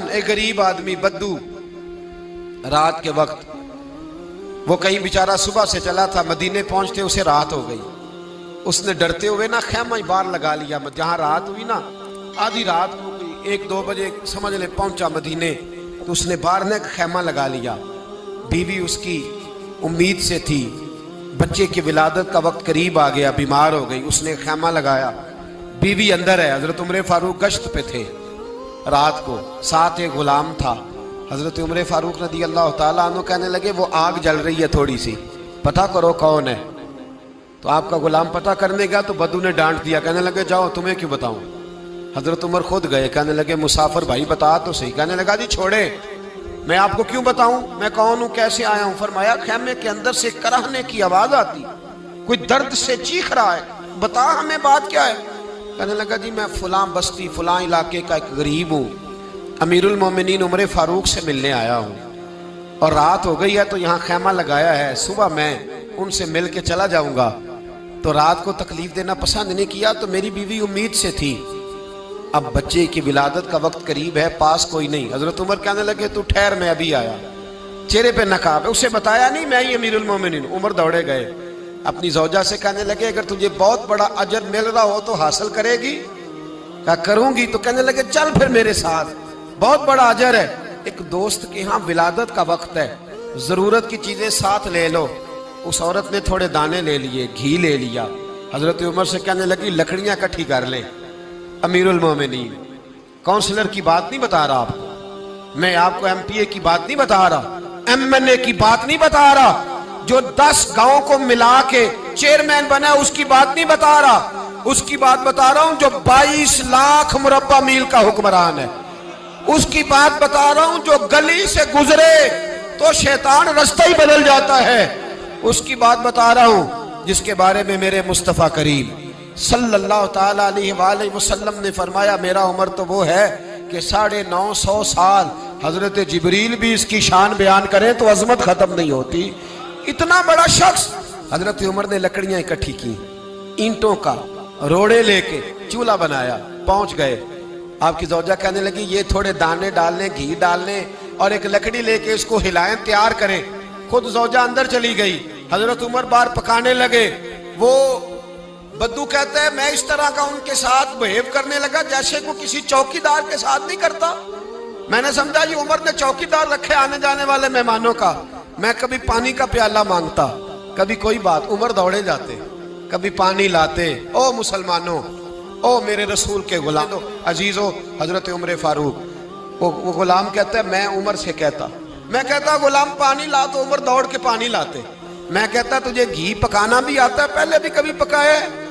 एक गरीब आदमी बद्दू रात के वक्त वो कहीं बेचारा सुबह से चला था, मदीने पहुंचते उसे रात हो गई। उसने डरते हुए ना खैमा बाहर लगा लिया। जहां रात हुई ना, आधी रात हो गई, 1-2 बजे समझ ले पहुंचा मदीने, तो उसने बाहर ने खैमा लगा लिया। बीवी उसकी उम्मीद से थी, बच्चे की विलादत का वक्त करीब आ गया, बीमार हो गई, उसने खैमा लगाया। बीवी अंदर है, हजरत उमर फारूक गश्त पे थे रात को, साथ एक गुलाम था। हजरत उमर फारूक रज़ी अल्लाह ताला अन्हु कहने लगे वो आग जल रही है थोड़ी सी, पता करो कौन है। तो आपका गुलाम पता करने गया तो बद्दू ने डांट दिया, कहने लगे जाओ तुम्हें क्यों बताऊं। हजरत उमर खुद गए, कहने लगे मुसाफिर भाई बता तो सही। कहने लगा जी छोड़े, मैं आपको क्यों बताऊं, मैं कौन हूं, कैसे आया हूं। फरमाया खैमे के अंदर से कराहने की आवाज आती, कोई दर्द से चीख रहा है, बता हमें बात क्या है। कहने लगा जी मैं फलां बस्ती फलां इलाके का एक गरीब हूँ, अमीरुल मोमिनीन उमर फारूक से मिलने आया हूँ और रात हो गई है तो यहाँ खैमा लगाया है, सुबह मैं उनसे मिल के चला जाऊंगा। तो रात को तकलीफ देना पसंद नहीं किया, तो मेरी बीवी उम्मीद से थी, अब बच्चे की विलादत का वक्त करीब है, पास कोई नहीं। हजरत उमर कहने लगे तू ठहर, मैं अभी आया। चेहरे पे नकाब है, उसे बताया नहीं मैं ही अमीरुल मोमिनीन। उमर दौड़े गए, अपनी जौजा से कहने लगे अगर तुझे बहुत बड़ा अजर मिल रहा हो तो हासिल करेगी। क्या करूंगी। तो कहने लगे चल फिर मेरे साथ, बहुत बड़ा अजर है। एक दोस्त के यहाँ विलादत का वक्त है, जरूरत की चीजें साथ ले लो। उस औरत ने थोड़े दाने ले लिए, घी ले लिया। हजरत उमर से कहने लगी लकड़ियां इकट्ठी कर लें। अमीरुल मोमिनीन, काउंसलर की बात नहीं बता रहा आपको, मैं आपको MPA की बात नहीं बता रहा, MNA की बात नहीं बता रहा, जो 10 गांव को मिला के चेयरमैन बना उसकी बात नहीं बता रहा, उसकी बात बता रहा हूं जो 22 लाख मुरब्बा मील का हुक्मरान है। उसकी बात बता रहा हूं जो गली से गुजरे तो शैतान रास्ता ही बदल जाता है। उसकी बात बता रहा हूं जिसके बारे में मेरे मुस्तफा करीम सल्लल्लाहु ताला अलैहि वसल्लम ने फरमाया मेरा उम्र तो वो है कि 950 साल हजरत जिब्रील भी इसकी शान बयान करें तो अजमत खत्म नहीं होती। इतना बड़ा शख्स। हजरत उमर ने लकड़ियां इकट्ठी की, ईंटों का रोड़े लेके चूल्हा बनाया, पहुंच गए। आपकी जौजा कहने लगी ये थोड़े दाने डालने, घी डालने और एक लकड़ी लेके इसको हिलाएं, तैयार करें। खुद जौजा अंदर चली गई, हजरत उमर बाहर पकाने लगे। वो बद्दू कहता है मैं इस तरह का उनके साथ बिहेव करने लगा जैसे को किसी चौकीदार के साथ नहीं करता। मैंने समझा ये उमर ने चौकीदार रखे आने जाने वाले मेहमानों का। मैं कभी पानी का प्याला मांगता, कभी कोई बात, उमर दौड़े जाते, कभी पानी लाते। ओ मुसलमानों, ओ मेरे रसूल के गुलाम अजीजो, हजरत उमर फारूक। वो गुलाम कहता है मैं उमर से कहता, मैं कहता गुलाम पानी ला, तो उमर दौड़ के पानी लाते। मैं कहता तुझे घी पकाना भी आता है, पहले भी कभी पकाया है?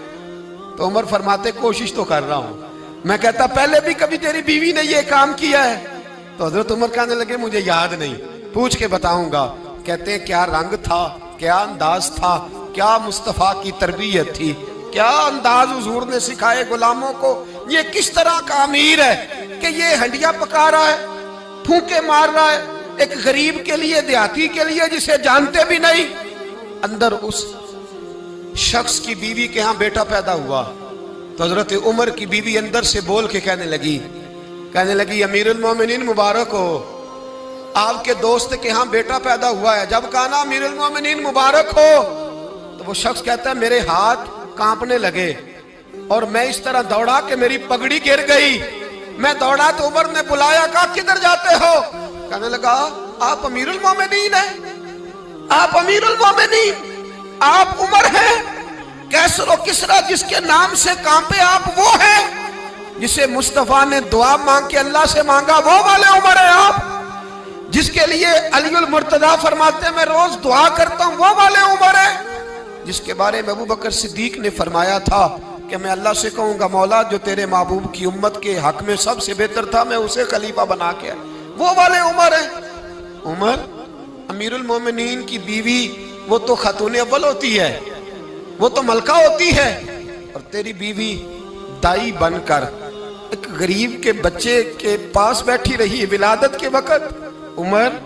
तो उमर फरमाते कोशिश तो कर रहा हूं। मैं कहता पहले भी कभी तेरी बीवी ने ये काम किया है? तो हजरत उमर कहने लगे मुझे याद नहीं, पूछ के बताऊंगा। कहते हैं क्या रंग था, क्या अंदाज था, क्या मुस्तफा की तरबियत थी, क्या अंदाज हुजूर ने सिखाए गुलामों को। ये किस तरह का अमीर है कि ये हंडिया पका रहा है, फूंके मार रहा है एक गरीब के लिए, देहाती के लिए जिसे जानते भी नहीं। अंदर उस शख्स की बीवी के यहाँ बेटा पैदा हुआ तो हजरत उमर की बीवी अंदर से बोल के कहने लगी अमीरुल मोमिनीन मुबारक हो, आपके दोस्त के यहाँ बेटा पैदा हुआ है। जब कहा ना अमीरुल मोमिनीन मुबारक हो, तो वो शख्स कहता है मेरे हाथ कांपने लगे और मैं इस तरह दौड़ा कि मेरी पगड़ी गिर गई। मैं दौड़ा तो उमर ने बुलाया, कहा किधर जाते हो? कहने लगा आप अमीरुल मोमिनीन हैं, आप अमीरुल मोमिनीन, आप उमर हैं। कैसर और किसरा जिसके नाम से कांपे आप वो हैं, जिसे मुस्तफा ने दुआ मांग के अल्लाह से मांगा वो वाले उमर है आप, जिसके लिए अलीउल मुर्तजा फरमाते मैं रोज दुआ करता हूं वो वाले उमर है, जिसके बारे में अबू बकर सिद्दीक ने फरमाया था कि मैं अल्लाह से कहूंगा मौला जो तेरे महबूब की उम्मत के हक में सबसे बेहतर था मैं उसे खलीफा बना के, वो वाले उमर है। उमर अमीरुल मोमिनीन की बीवी वो तो खातून अव्वल होती है, वो तो मलका होती है, और तेरी बीवी दाई बनकर एक गरीब के बच्चे के पास बैठी रही विलादत के वक्त। उमर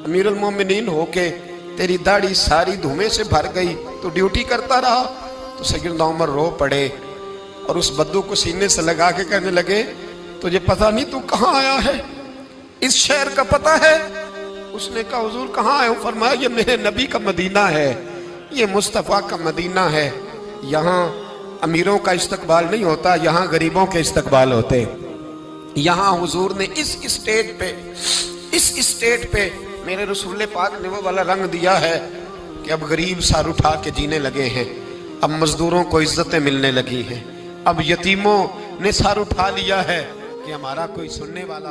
अमीरुल मोमिनीन होके तेरी दाढ़ी सारी धुएं से भर गई, तो ड्यूटी करता रहा। तो सैयदना उमर रो पड़े और उस बद्दू को सीने से लगा के कहने लगे तुझे पता नहीं तू कहाँ आया है, इस शहर का पता है? उसने कहा हुजूर कहाँ है? फरमाया ये मेरे नबी का मदीना है, ये मुस्तफ़ा का मदीना है। यहाँ अमीरों का इस्तकबाल नहीं होता, यहाँ गरीबों के इस्तकबाल होते। यहाँ हुजूर ने इस स्टेट पे मेरे रसूल पाक ने वो वाला रंग दिया है कि अब गरीब सर उठा के जीने लगे हैं, अब मजदूरों को इज्जतें मिलने लगी हैं, अब यतीमों ने सर उठा लिया है कि हमारा कोई सुनने वाला